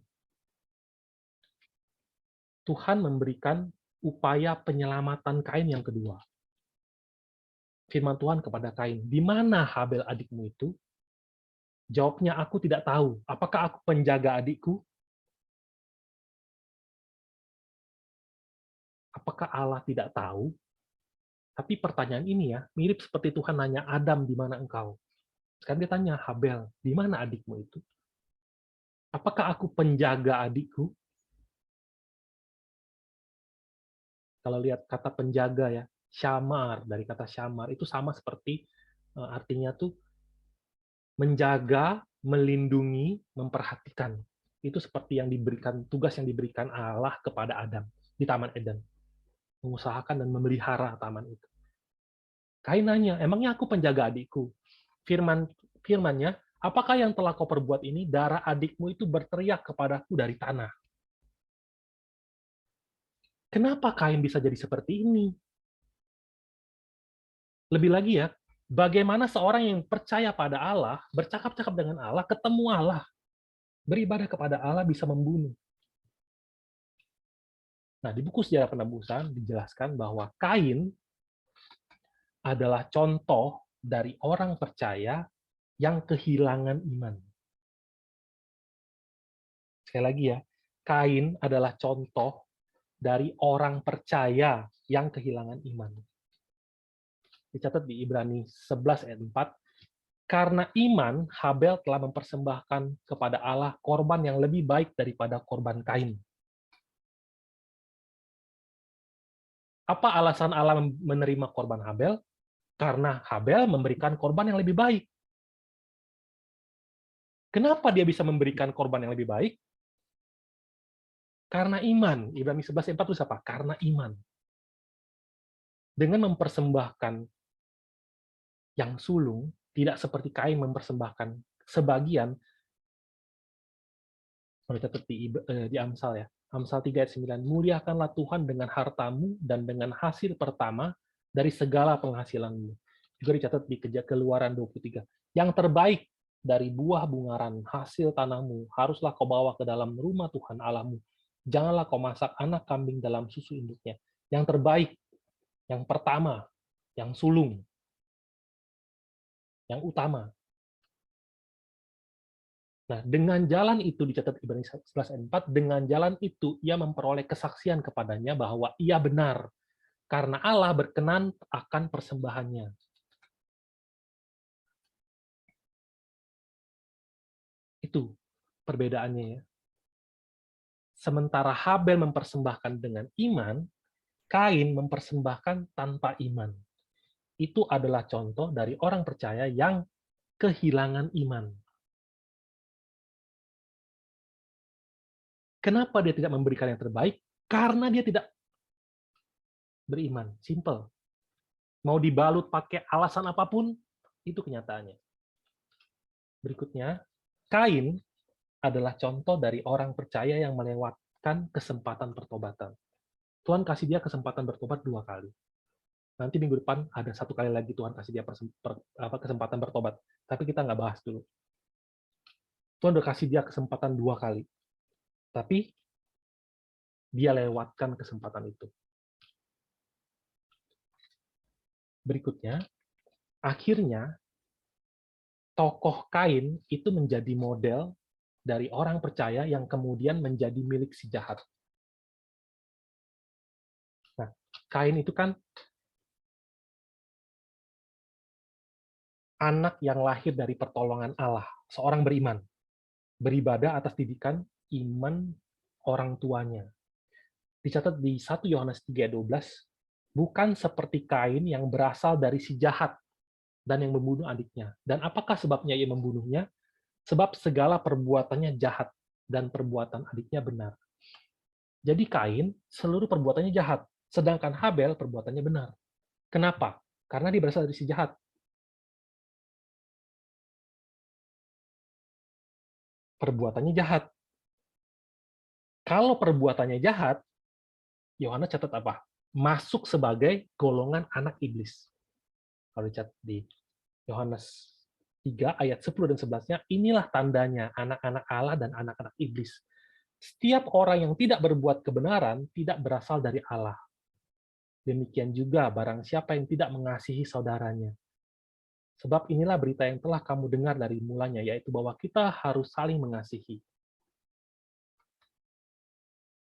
Tuhan memberikan upaya penyelamatan Kain yang kedua. Firman Tuhan kepada Kain, di mana Habel adikmu itu? Jawabnya, aku tidak tahu. Apakah aku penjaga adikku? Apakah Allah tidak tahu? Tapi pertanyaan ini ya, mirip seperti Tuhan nanya Adam, di mana engkau? Sekarang dia tanya, Habel, di mana adikmu itu? Apakah aku penjaga adikku? Kalau lihat kata penjaga ya, syamar, dari kata syamar, itu sama seperti artinya tuh menjaga, melindungi, memperhatikan. Itu seperti yang diberikan, tugas yang diberikan Allah kepada Adam di Taman Eden. Mengusahakan dan memelihara taman itu. Kain nanya, emangnya aku penjaga adikku? Firmannya, apakah yang telah kau perbuat ini? Darah adikmu itu berteriak kepadaku dari tanah. Kenapa Kain bisa jadi seperti ini? Lebih lagi ya, bagaimana seorang yang percaya pada Allah, bercakap-cakap dengan Allah, ketemu Allah, beribadah kepada Allah bisa membunuh. Nah, di buku Sejarah Penebusan dijelaskan bahwa Kain adalah contoh dari orang percaya yang kehilangan iman. Sekali lagi ya, Kain adalah contoh dari orang percaya yang kehilangan iman. Dicatat di Ibrani 11 ayat 4, karena iman, Habel telah mempersembahkan kepada Allah korban yang lebih baik daripada korban Kain. Apa alasan Allah menerima korban Habel? Karena Habel memberikan korban yang lebih baik. Kenapa dia bisa memberikan korban yang lebih baik? Karena iman. Ibrani 11 ayat 4 itu apa? Karena iman. dengan mempersembahkan yang sulung, tidak seperti Kain mempersembahkan sebagian, kalau catat di Amsal ya, Amsal 3 ayat 9, muliakanlah Tuhan dengan hartamu dan dengan hasil pertama dari segala penghasilanmu. Juga dicatat di Keluaran 23. Yang terbaik dari buah bungaran hasil tanahmu haruslah kau bawa ke dalam rumah Tuhan Allahmu. Janganlah kau masak anak kambing dalam susu induknya. Yang terbaik, yang pertama, yang sulung, yang utama. Nah, dengan jalan itu dicatat Ibrani 11 ayat 4, dengan jalan itu ia memperoleh kesaksian kepadanya bahwa ia benar, karena Allah berkenan akan persembahannya. Itu perbedaannya ya. Sementara Habel mempersembahkan dengan iman, Kain mempersembahkan tanpa iman. Itu adalah contoh dari orang percaya yang kehilangan iman. Kenapa dia tidak memberikan yang terbaik? Karena dia tidak beriman. Simple. Mau dibalut pakai alasan apapun, itu kenyataannya. Berikutnya, Kain adalah contoh dari orang percaya yang melewatkan kesempatan pertobatan. Tuhan kasih dia kesempatan bertobat 2 kali. Nanti minggu depan ada 1 kali lagi Tuhan kasih dia kesempatan bertobat. Tapi kita nggak bahas dulu. Tuhan udah kasih dia kesempatan 2 kali. Tapi dia lewatkan kesempatan itu. Berikutnya, akhirnya tokoh Kain itu menjadi model dari orang percaya yang kemudian menjadi milik si jahat. Nah, Kain itu kan anak yang lahir dari pertolongan Allah, seorang beriman, beribadah atas didikan iman orang tuanya. Dicatat di 1 Yohanes 3:12, bukan seperti Kain yang berasal dari si jahat dan yang membunuh adiknya. Dan apakah sebabnya ia membunuhnya? Sebab segala perbuatannya jahat dan perbuatan adiknya benar. Jadi Kain, seluruh perbuatannya jahat, sedangkan Habel perbuatannya benar. Kenapa? Karena dia berasal dari si jahat. Perbuatannya jahat. Kalau perbuatannya jahat, Yohanes catat apa? Masuk sebagai golongan anak iblis. Kalau dicatat di Yohanes 3 ayat 10 dan 11-nya, inilah tandanya anak-anak Allah dan anak-anak iblis. Setiap orang yang tidak berbuat kebenaran tidak berasal dari Allah. Demikian juga barang siapa yang tidak mengasihi saudaranya. Sebab inilah berita yang telah kamu dengar dari mulanya, yaitu bahwa kita harus saling mengasihi.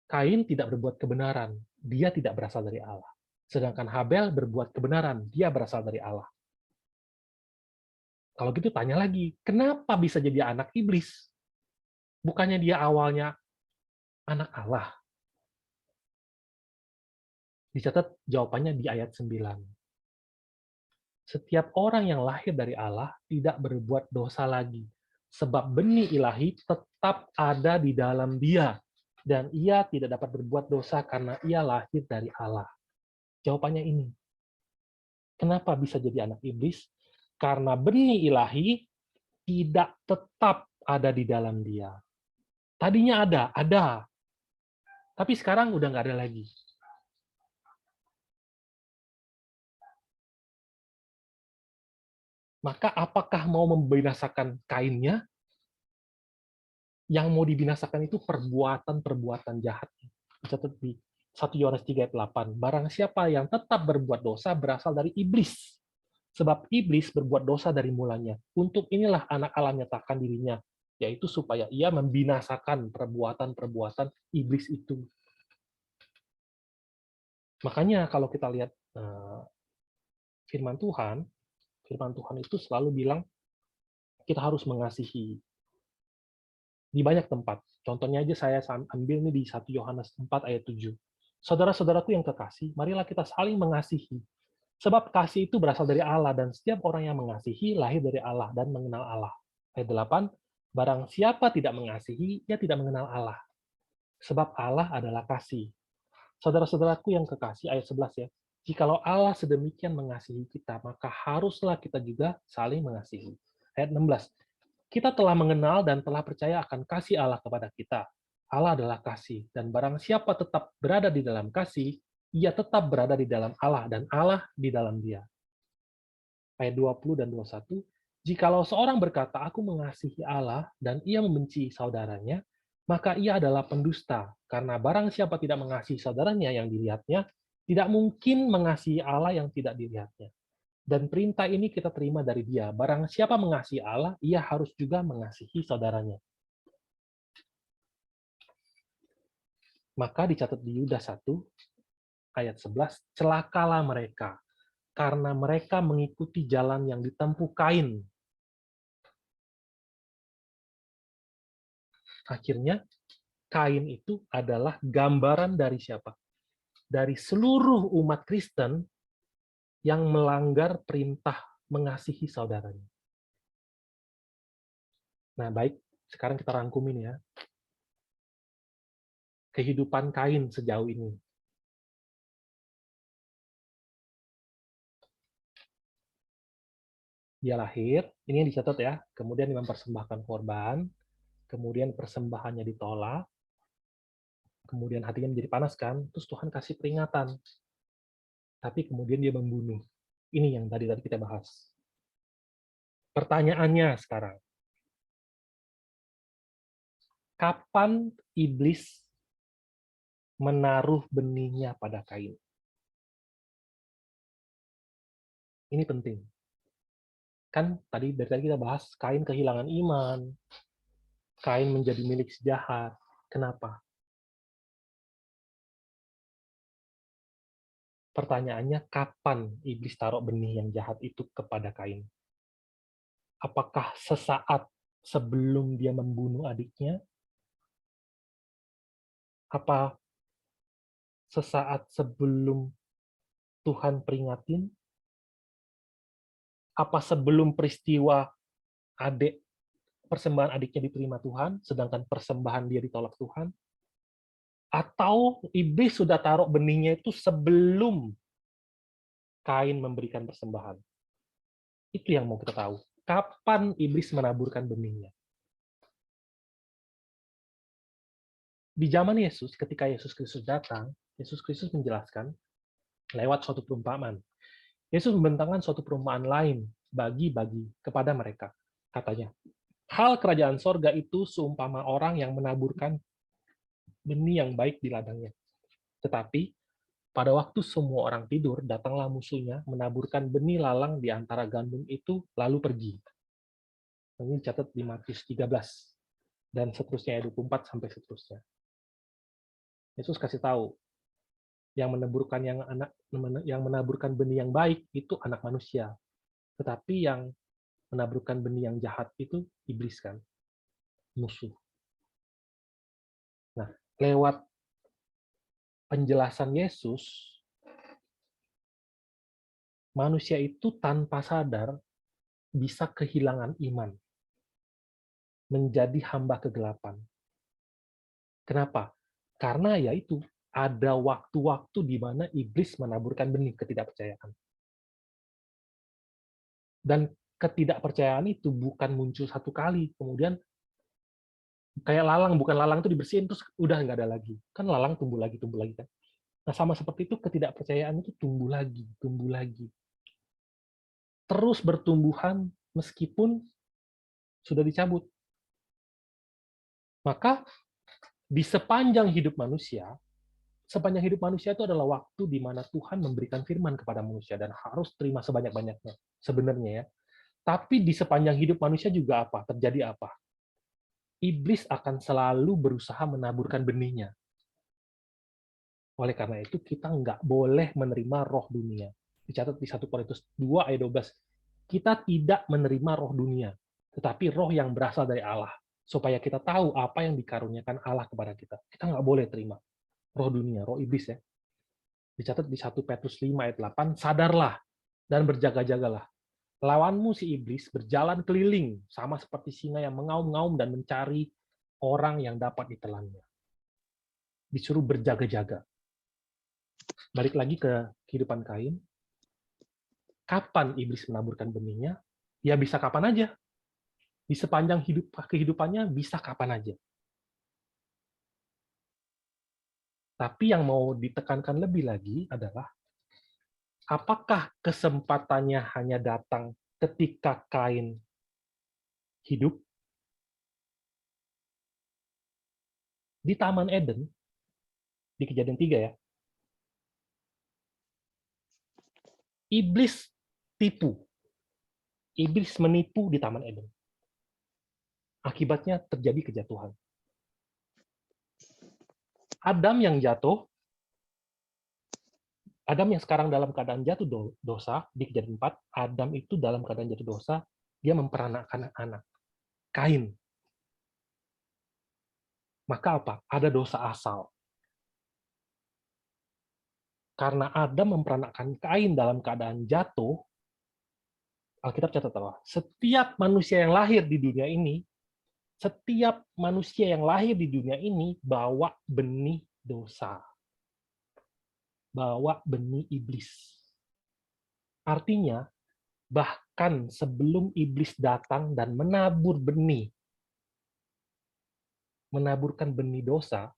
Kain tidak berbuat kebenaran, dia tidak berasal dari Allah. Sedangkan Habel berbuat kebenaran, dia berasal dari Allah. Kalau gitu tanya lagi, kenapa bisa jadi anak iblis? Bukannya dia awalnya anak Allah? Dicatat jawabannya di ayat 9. Setiap orang yang lahir dari Allah tidak berbuat dosa lagi, sebab benih ilahi tetap ada di dalam dia, dan ia tidak dapat berbuat dosa karena ia lahir dari Allah. Jawabannya ini. Kenapa bisa jadi anak iblis? Karena benih ilahi tidak tetap ada di dalam dia. Tadinya ada. Tapi sekarang udah nggak ada lagi. Maka apakah mau membinasakan Kainnya? Yang mau dibinasakan itu perbuatan-perbuatan jahat. Dicatat di 1 Yohanes 3 ayat 8. Barang siapa yang tetap berbuat dosa berasal dari iblis. Sebab iblis berbuat dosa dari mulanya. Untuk inilah anak Allah menyatakan dirinya, yaitu supaya ia membinasakan perbuatan-perbuatan iblis itu. Makanya kalau kita lihat firman Tuhan itu selalu bilang kita harus mengasihi di banyak tempat. Contohnya aja saya ambil nih di 1 Yohanes 4 ayat 7. Saudara-saudaraku yang kekasih, marilah kita saling mengasihi. Sebab kasih itu berasal dari Allah, dan setiap orang yang mengasihi lahir dari Allah dan mengenal Allah. Ayat 8, barang siapa tidak mengasihi, ia tidak mengenal Allah. Sebab Allah adalah kasih. Saudara-saudaraku yang kekasih, ayat 11 ya. Jikalau Allah sedemikian mengasihi kita, maka haruslah kita juga saling mengasihi. Ayat 16. Kita telah mengenal dan telah percaya akan kasih Allah kepada kita. Allah adalah kasih, dan barang siapa tetap berada di dalam kasih, ia tetap berada di dalam Allah, dan Allah di dalam dia. Ayat 20 dan 21. Jikalau seorang berkata, aku mengasihi Allah, dan ia membenci saudaranya, maka ia adalah pendusta, karena barang siapa tidak mengasihi saudaranya yang dilihatnya, tidak mungkin mengasihi Allah yang tidak dilihatnya. Dan perintah ini kita terima dari dia. Barang siapa mengasihi Allah, ia harus juga mengasihi saudaranya. Maka dicatat di Yudas 1, ayat 11, celakalah mereka, karena mereka mengikuti jalan yang ditempuh Kain. Akhirnya, Kain itu adalah gambaran dari siapa? Dari seluruh umat Kristen yang melanggar perintah mengasihi saudaranya. Nah, baik, sekarang kita rangkumin ya. Kehidupan Kain sejauh ini. Dia lahir, ini yang dicatat ya, kemudian mempersembahkan korban, kemudian persembahannya ditolak, kemudian hatinya menjadi panas kan, terus Tuhan kasih peringatan. Tapi kemudian dia membunuh. Ini yang tadi kita bahas. Pertanyaannya sekarang, kapan iblis menaruh benihnya pada Kain? Ini penting. Kan tadi dari tadi kita bahas Kain kehilangan iman, Kain menjadi milik si jahat. Kenapa? Pertanyaannya, kapan iblis taruh benih yang jahat itu kepada Kain? Apakah sesaat sebelum dia membunuh adiknya? Apa sesaat sebelum Tuhan peringatin? Apa sebelum peristiwa adik persembahan adiknya diterima Tuhan, sedangkan persembahan dia ditolak Tuhan? Atau iblis sudah taruh benihnya itu sebelum Kain memberikan persembahan? Itu yang mau kita tahu. Kapan iblis menaburkan benihnya? Di zaman Yesus, ketika Yesus Kristus datang, Yesus Kristus menjelaskan lewat suatu perumpamaan. Yesus membentangkan suatu perumpamaan lain bagi kepada mereka. Katanya, hal kerajaan sorga itu seumpama orang yang menaburkan benih yang baik di ladangnya. Tetapi, pada waktu semua orang tidur, datanglah musuhnya menaburkan benih lalang di antara gandum itu, lalu pergi. Ini dicatat di Matius 13. Dan seterusnya, 24 sampai seterusnya. Yesus kasih tahu, yang menaburkan benih yang baik itu anak manusia. Tetapi yang menaburkan benih yang jahat itu iblis kan, musuh. Nah, lewat penjelasan Yesus, manusia itu tanpa sadar bisa kehilangan iman, menjadi hamba kegelapan. Kenapa? Karena yaitu ada waktu-waktu di mana iblis menaburkan benih ketidakpercayaan. Dan ketidakpercayaan itu bukan muncul satu kali, kemudian kayak lalang, bukan lalang itu dibersihin terus udah nggak ada lagi. Kan lalang tumbuh lagi kan. Nah, sama seperti itu ketidakpercayaan itu tumbuh lagi. Terus bertumbuhan meskipun sudah dicabut. Maka di sepanjang hidup manusia itu adalah waktu di mana Tuhan memberikan firman kepada manusia dan harus terima sebanyak-banyaknya sebenarnya ya. Tapi di sepanjang hidup manusia juga apa? Terjadi apa? Iblis akan selalu berusaha menaburkan benihnya. Oleh karena itu, kita nggak boleh menerima roh dunia. Dicatat di 1 Korintus 2 ayat 12. Kita tidak menerima roh dunia, tetapi roh yang berasal dari Allah. Supaya kita tahu apa yang dikaruniakan Allah kepada kita. Kita nggak boleh terima roh dunia, roh iblis ya. Dicatat di 1 Petrus 5 ayat 8, sadarlah dan berjaga-jagalah. Lawanmu si iblis berjalan keliling, sama seperti singa yang mengaum-ngaum dan mencari orang yang dapat ditelannya. Disuruh berjaga-jaga. Balik lagi ke kehidupan Kain. Kapan iblis menaburkan benihnya? Ya bisa kapan aja. Di sepanjang kehidupannya bisa kapan aja. Tapi yang mau ditekankan lebih lagi adalah, apakah kesempatannya hanya datang ketika Kain hidup? Di Taman Eden, di Kejadian 3 ya, iblis tipu. Iblis menipu di Taman Eden. Akibatnya terjadi kejatuhan. Adam yang jatuh, Adam yang sekarang dalam keadaan jatuh dosa, di Kejadian 4, Adam itu dalam keadaan jatuh dosa, dia memperanakkan anak. Kain. Maka apa? Ada dosa asal. Karena Adam memperanakkan Kain dalam keadaan jatuh, Alkitab catat apa? Setiap manusia yang lahir di dunia ini, setiap manusia yang lahir di dunia ini bawa benih dosa. Bawa benih iblis. Artinya, bahkan sebelum iblis datang dan menaburkan benih dosa,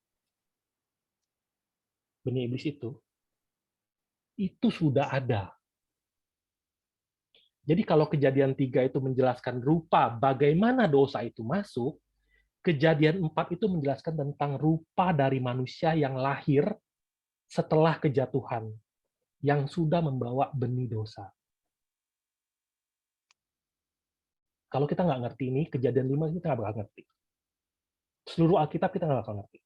benih iblis itu sudah ada. Jadi kalau Kejadian 3 itu menjelaskan rupa bagaimana dosa itu masuk, Kejadian 4 itu menjelaskan tentang rupa dari manusia yang lahir setelah kejatuhan, yang sudah membawa benih dosa. Kalau kita nggak ngerti ini, Kejadian 5 kita nggak bakal ngerti. Seluruh Alkitab kita nggak bakal ngerti.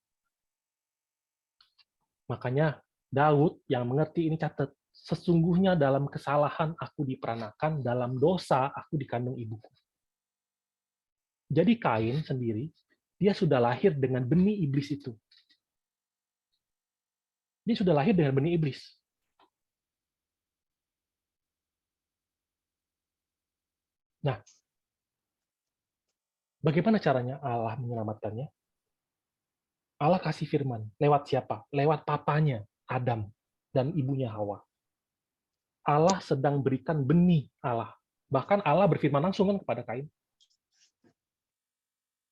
Makanya Daud yang mengerti ini catat, sesungguhnya dalam kesalahan aku diperanakan, dalam dosa aku dikandung ibuku. Jadi Kain sendiri, dia sudah lahir dengan benih iblis itu. Dia sudah lahir dengan benih iblis. Nah, bagaimana caranya Allah menyelamatkannya? Allah kasih firman. Lewat siapa? Lewat papanya, Adam, dan ibunya Hawa. Allah sedang berikan benih Allah. Bahkan Allah berfirman langsung kan kepada Kain.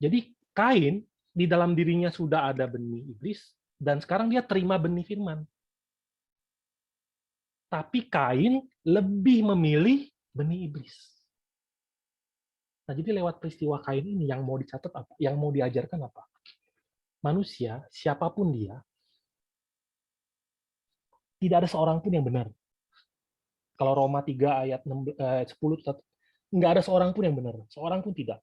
Jadi Kain, di dalam dirinya sudah ada benih iblis, dan sekarang dia terima benih firman. Tapi Kain lebih memilih benih iblis. Nah, jadi lewat peristiwa Kain ini yang mau dicatat apa? Yang mau diajarkan apa? Manusia, siapapun dia, tidak ada seorang pun yang benar. Kalau Roma 3 ayat 10, nggak ada seorang pun yang benar. Seorang pun tidak.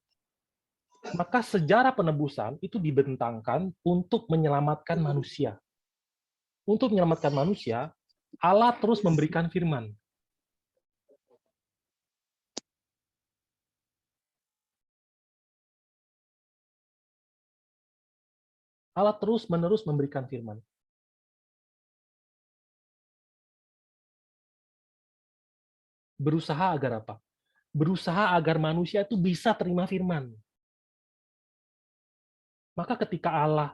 Maka sejarah penebusan itu dibentangkan untuk menyelamatkan manusia. Untuk menyelamatkan manusia, Allah terus memberikan firman. Allah terus-menerus memberikan firman. Berusaha agar apa? Berusaha agar manusia itu bisa terima firman. Maka ketika Allah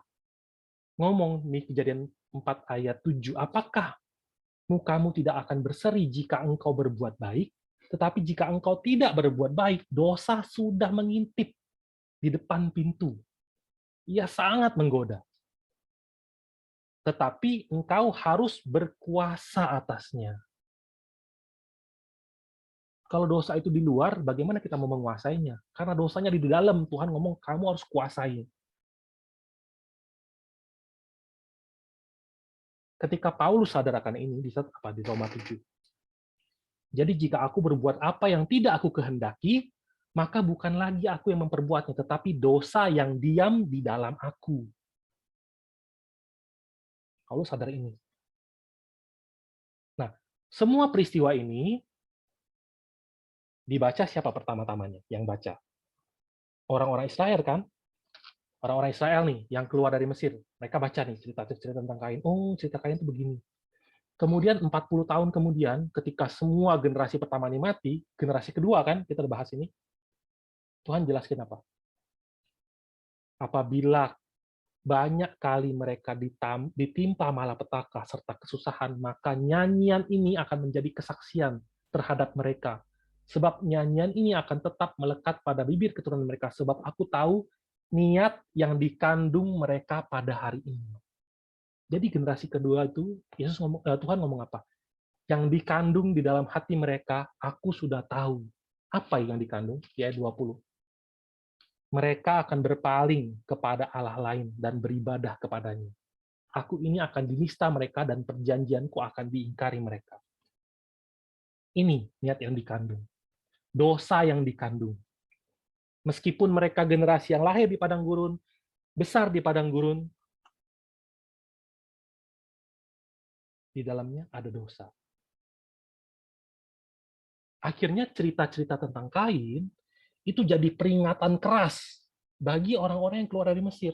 ngomong nih Kejadian 4 ayat 7, apakah mukamu tidak akan berseri jika engkau berbuat baik, tetapi jika engkau tidak berbuat baik, dosa sudah mengintip di depan pintu. Ia sangat menggoda. Tetapi engkau harus berkuasa atasnya. Kalau dosa itu di luar, bagaimana kita mau menguasainya? Karena dosanya di dalam, Tuhan ngomong, kamu harus kuasai. Ketika Paulus sadar akan ini, di Roma 7. Jadi jika aku berbuat apa yang tidak aku kehendaki, maka bukan lagi aku yang memperbuatnya, tetapi dosa yang diam di dalam aku. Paulus sadar ini. Nah, semua peristiwa ini dibaca siapa pertama-tamanya yang baca? Orang-orang Israel kan? Orang-orang Israel nih yang keluar dari Mesir. Mereka baca nih cerita-cerita tentang Kain. Oh, cerita Kain itu begini. Kemudian 40 tahun kemudian, ketika semua generasi pertama ini mati, generasi kedua kan, kita udah bahas ini, Tuhan jelaskan apa? Apabila banyak kali mereka ditimpa malapetaka serta kesusahan, maka nyanyian ini akan menjadi kesaksian terhadap mereka. Sebab nyanyian ini akan tetap melekat pada bibir keturunan mereka, sebab aku tahu niat yang dikandung mereka pada hari ini. Jadi generasi kedua itu, Tuhan ngomong apa? Yang dikandung di dalam hati mereka, aku sudah tahu. Apa yang dikandung? Di ayat 20. Mereka akan berpaling kepada Allah lain dan beribadah kepadanya. Aku ini akan dinista mereka dan perjanjianku akan diingkari mereka. Ini niat yang dikandung. Dosa yang dikandung. Meskipun mereka generasi yang lahir di padang gurun, besar di padang gurun, di dalamnya ada dosa. Akhirnya cerita-cerita tentang Kain itu jadi peringatan keras bagi orang-orang yang keluar dari Mesir.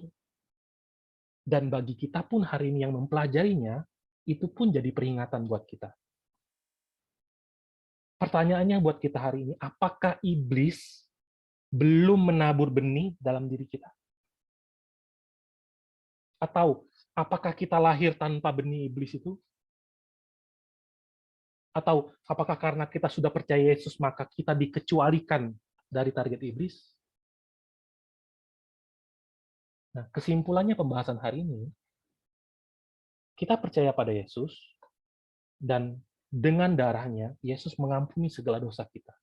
Dan bagi kita pun hari ini yang mempelajarinya, itu pun jadi peringatan buat kita. Pertanyaannya buat kita hari ini, apakah iblis belum menabur benih dalam diri kita? Atau apakah kita lahir tanpa benih iblis itu? Atau apakah karena kita sudah percaya Yesus maka kita dikecualikan dari target iblis? Nah, kesimpulannya pembahasan hari ini, kita percaya pada Yesus, dan dengan darahnya, Yesus mengampuni segala dosa kita.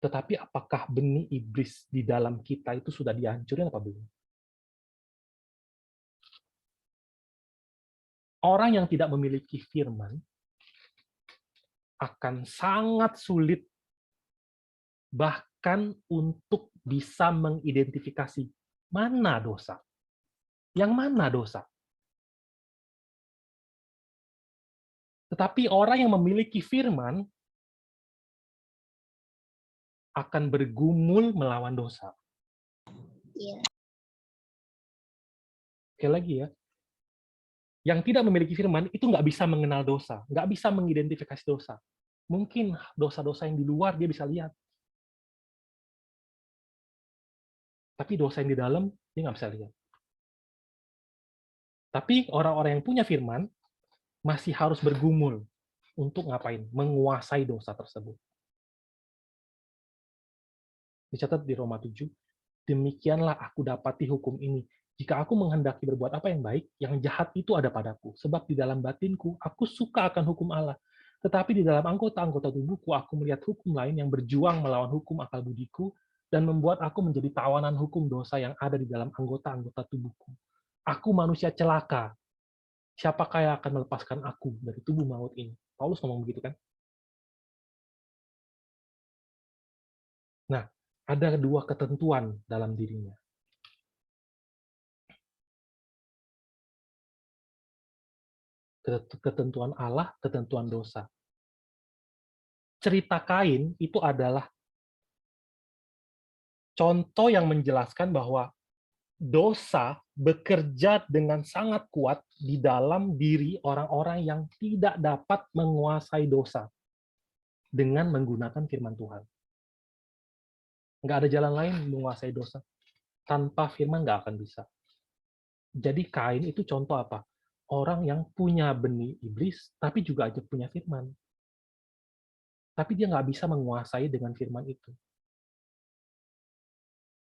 Tetapi apakah benih iblis di dalam kita itu sudah dihancurin apa belum? Orang yang tidak memiliki firman akan sangat sulit bahkan untuk bisa mengidentifikasi mana dosa. Yang mana dosa? Tetapi orang yang memiliki firman akan bergumul melawan dosa. Iya. Sekali lagi ya, yang tidak memiliki firman itu nggak bisa mengenal dosa, nggak bisa mengidentifikasi dosa. Mungkin dosa-dosa yang di luar dia bisa lihat, tapi dosa yang di dalam dia nggak bisa lihat. Tapi orang-orang yang punya firman masih harus bergumul untuk ngapain? Menguasai dosa tersebut. Dicatat di Roma 7, demikianlah aku dapati hukum ini. Jika aku menghendaki berbuat apa yang baik, yang jahat itu ada padaku. Sebab di dalam batinku, aku suka akan hukum Allah. Tetapi di dalam anggota-anggota tubuhku, aku melihat hukum lain yang berjuang melawan hukum akal budiku, dan membuat aku menjadi tawanan hukum dosa yang ada di dalam anggota-anggota tubuhku. Aku manusia celaka. Siapakah yang akan melepaskan aku dari tubuh maut ini? Paulus ngomong begitu kan? Nah, ada dua ketentuan dalam dirinya. Ketentuan Allah, ketentuan dosa. Cerita Kain itu adalah contoh yang menjelaskan bahwa dosa bekerja dengan sangat kuat di dalam diri orang-orang yang tidak dapat menguasai dosa dengan menggunakan firman Tuhan. Nggak ada jalan lain menguasai dosa. Tanpa firman nggak akan bisa. Jadi Kain itu contoh apa? Orang yang punya benih iblis, tapi juga aja punya firman. Tapi dia nggak bisa menguasai dengan firman itu.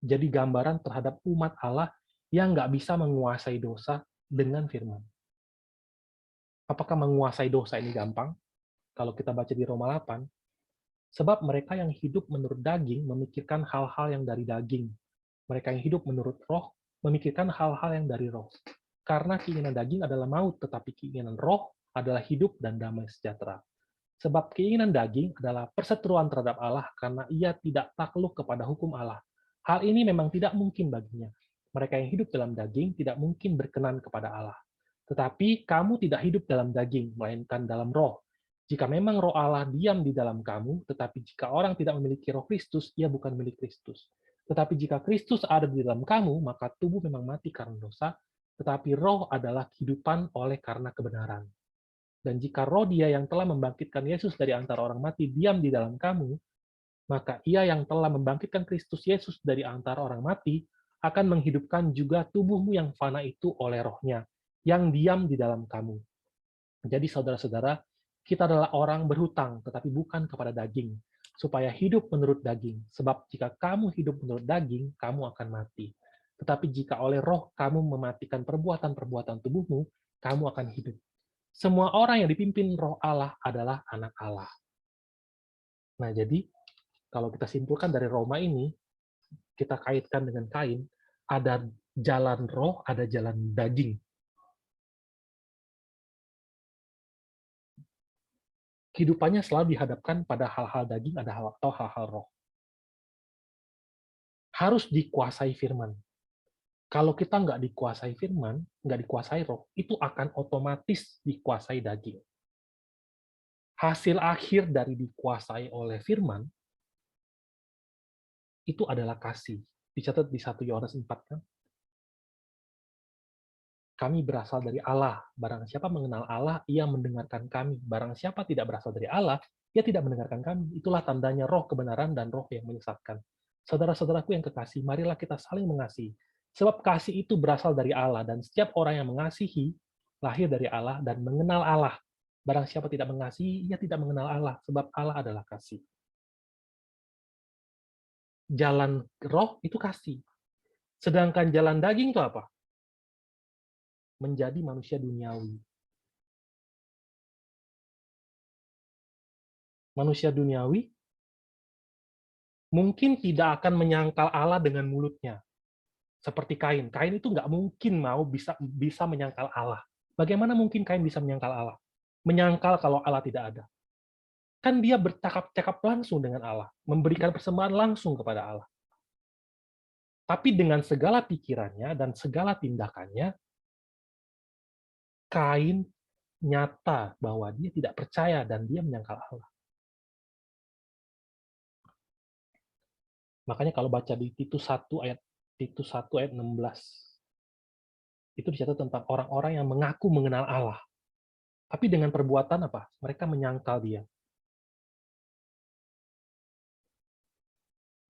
Jadi gambaran terhadap umat Allah yang nggak bisa menguasai dosa dengan firman. Apakah menguasai dosa ini gampang? Kalau kita baca di Roma 8, sebab mereka yang hidup menurut daging memikirkan hal-hal yang dari daging. Mereka yang hidup menurut roh memikirkan hal-hal yang dari roh. Karena keinginan daging adalah maut, tetapi keinginan roh adalah hidup dan damai sejahtera. Sebab keinginan daging adalah perseteruan terhadap Allah karena ia tidak takluk kepada hukum Allah. Hal ini memang tidak mungkin baginya. Mereka yang hidup dalam daging tidak mungkin berkenan kepada Allah. Tetapi kamu tidak hidup dalam daging, melainkan dalam roh. Jika memang roh Allah diam di dalam kamu, tetapi jika orang tidak memiliki roh Kristus, ia bukan milik Kristus. Tetapi jika Kristus ada di dalam kamu, maka tubuh memang mati karena dosa, tetapi roh adalah kehidupan oleh karena kebenaran. Dan jika roh dia yang telah membangkitkan Yesus dari antara orang mati diam di dalam kamu, maka ia yang telah membangkitkan Kristus Yesus dari antara orang mati akan menghidupkan juga tubuhmu yang fana itu oleh rohnya, yang diam di dalam kamu. Jadi saudara-saudara, kita adalah orang berhutang, tetapi bukan kepada daging, supaya hidup menurut daging. Sebab jika kamu hidup menurut daging, kamu akan mati. Tetapi jika oleh roh kamu mematikan perbuatan-perbuatan tubuhmu, kamu akan hidup. Semua orang yang dipimpin roh Allah adalah anak Allah. Nah, jadi kalau kita simpulkan dari Roma ini, kita kaitkan dengan Kain, ada jalan roh, ada jalan daging. Kehidupannya selalu dihadapkan pada hal-hal daging, ada hal atau hal-hal roh. Harus dikuasai firman. Kalau kita nggak dikuasai firman, nggak dikuasai roh, itu akan otomatis dikuasai daging. Hasil akhir dari dikuasai oleh firman, itu adalah kasih. Dicatat di 1 Yohanes 4, kan? Kami berasal dari Allah. Barang siapa mengenal Allah, ia mendengarkan kami. Barang siapa tidak berasal dari Allah, ia tidak mendengarkan kami. Itulah tandanya roh kebenaran dan roh yang menyesatkan. Saudara-saudaraku yang kekasih, marilah kita saling mengasihi. Sebab kasih itu berasal dari Allah, dan setiap orang yang mengasihi, lahir dari Allah dan mengenal Allah. Barang siapa tidak mengasihi, ia tidak mengenal Allah, sebab Allah adalah kasih. Jalan roh itu kasih. Sedangkan jalan daging itu apa? Menjadi manusia duniawi. Manusia duniawi mungkin tidak akan menyangkal Allah dengan mulutnya. Seperti Kain. Kain itu nggak mungkin mau bisa menyangkal Allah. Bagaimana mungkin Kain bisa menyangkal Allah? Menyangkal kalau Allah tidak ada. Kan dia bercakap-cakap langsung dengan Allah. Memberikan persembahan langsung kepada Allah. Tapi dengan segala pikirannya dan segala tindakannya, Kain nyata bahwa dia tidak percaya dan dia menyangkal Allah. Makanya kalau baca di Titus 1 ayat 16, itu dicatat tentang orang-orang yang mengaku mengenal Allah. Tapi dengan perbuatan apa? Mereka menyangkal dia.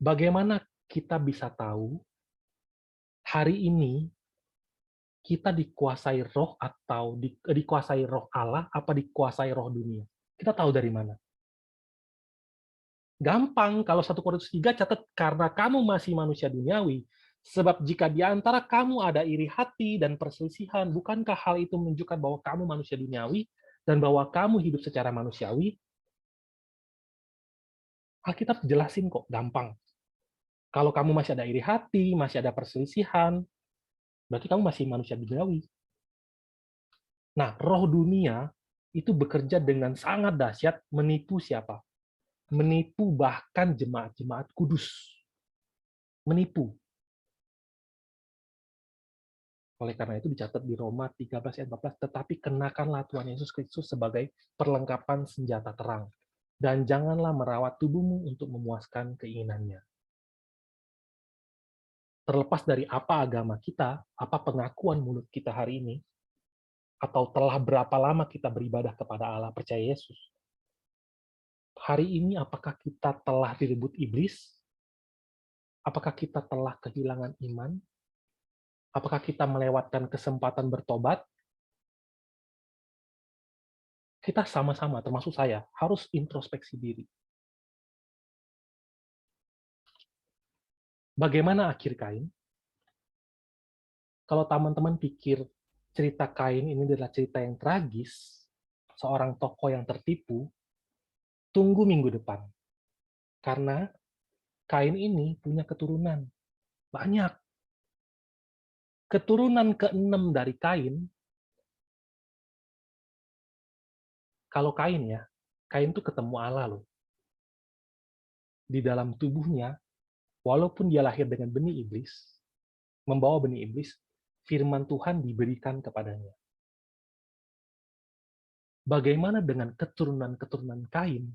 Bagaimana kita bisa tahu hari ini kita dikuasai roh atau dikuasai roh Allah apa dikuasai roh dunia? Kita tahu dari mana? Gampang, kalau 1 Korintus 3 catat, karena kamu masih manusia duniawi, sebab jika di antara kamu ada iri hati dan perselisihan, bukankah hal itu menunjukkan bahwa kamu manusia duniawi dan bahwa kamu hidup secara manusiawi? Alkitab jelasin kok, gampang. Kalau kamu masih ada iri hati, masih ada perselisihan, berarti kamu masih manusia duniawi. Nah, roh dunia itu bekerja dengan sangat dahsyat menipu siapa? Menipu bahkan jemaat-jemaat kudus. Menipu. Oleh karena itu dicatat di Roma 13 ayat 14, tetapi kenakanlah Tuhan Yesus Kristus sebagai perlengkapan senjata terang. Dan janganlah merawat tubuhmu untuk memuaskan keinginannya. Terlepas dari apa agama kita, apa pengakuan mulut kita hari ini, atau telah berapa lama kita beribadah kepada Allah, percaya Yesus, hari ini apakah kita telah direbut iblis? Apakah kita telah kehilangan iman? Apakah kita melewatkan kesempatan bertobat? Kita sama-sama, termasuk saya, harus introspeksi diri. Bagaimana akhir Kain? Kalau teman-teman pikir cerita Kain ini adalah cerita yang tragis, seorang tokoh yang tertipu, tunggu minggu depan. Karena Kain ini punya keturunan. Banyak. Keturunan ke-6 dari Kain, kalau Kain ya, Kain tuh ketemu Allah loh. Di dalam tubuhnya, walaupun dia lahir dengan benih iblis, membawa benih iblis, firman Tuhan diberikan kepadanya. Bagaimana dengan keturunan-keturunan Kain?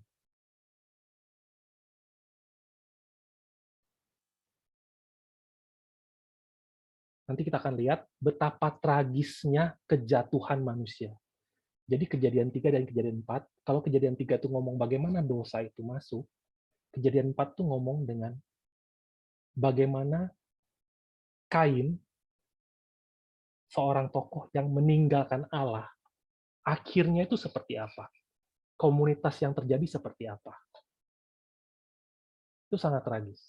Nanti kita akan lihat betapa tragisnya kejatuhan manusia. Jadi kejadian 3 dan kejadian 4, kalau kejadian 3 itu ngomong bagaimana dosa itu masuk, kejadian 4 itu ngomong dengan bagaimana Kain, seorang tokoh yang meninggalkan Allah, akhirnya itu seperti apa? Komunitas yang terjadi seperti apa? Itu sangat tragis.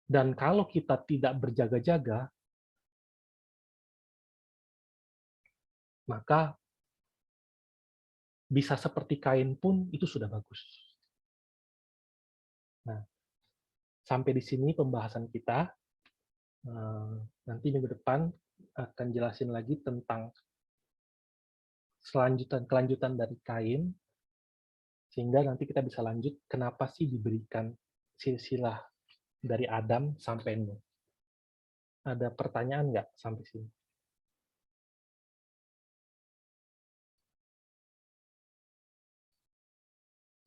Dan kalau kita tidak berjaga-jaga, maka bisa seperti Kain pun itu sudah bagus. Nah, sampai di sini pembahasan kita. Nanti minggu depan akan jelasin lagi tentang kelanjutan dari Kain, sehingga nanti kita bisa lanjut kenapa sih diberikan silsilah dari Adam sampai Nuh. Ada pertanyaan nggak sampai sini?